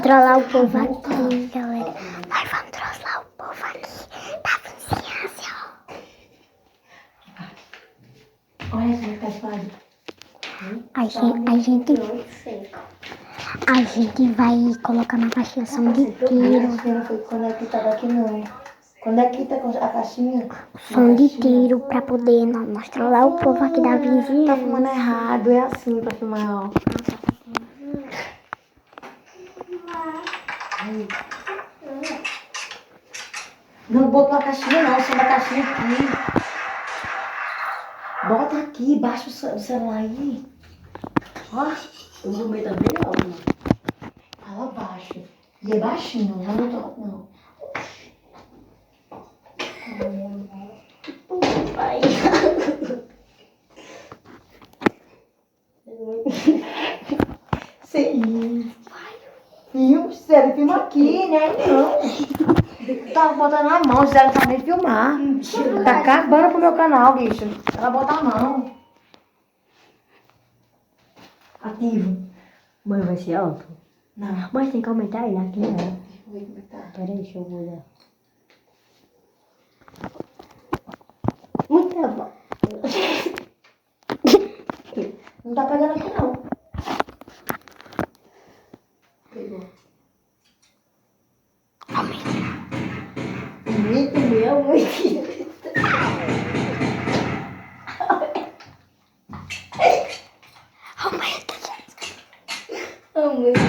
trollar o povo aqui, galera. Nós vamos trollar o povo aqui da vizinhança, ó. Olha como tá fazendo. A gente vai colocar na caixinha som de tiro. Não foi conectado aqui não. Conecta com a caixinha. Som de tiro pra poder nós trollar o povo aqui da Tá vizinhança. filmando errado, é assim pra filmar, ó. Não botou a caixinha não, só da caixinha aqui. Bota aqui, baixa o celular aí. Ó, O volume tá bem alto, né? fala baixo. E é baixinho, não é alto não. Pai. Sim. Viu? Sério, filma aqui, né? Não. Tá botando a mão, Gisele não sabe nem filmar. Tá acabando pro meu canal, bicho. Ela bota a mão. Ativo. Mãe, vai ser alto? Não. Mas tem que aumentar ele aqui, né? Deixa eu ver como é que tá. Peraí, deixa eu olhar. Muito bom. Não tá pegando aqui não. Pegou. Muito meu, muito. Aumenta. Aumenta.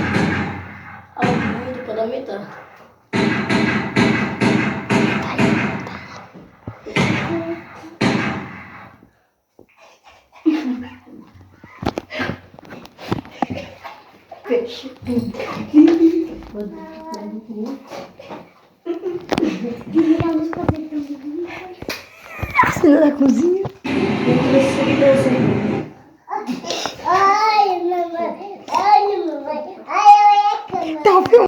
Aumenta, pode aumentar. Peixe. Cena da cozinha. Tem que ver se ele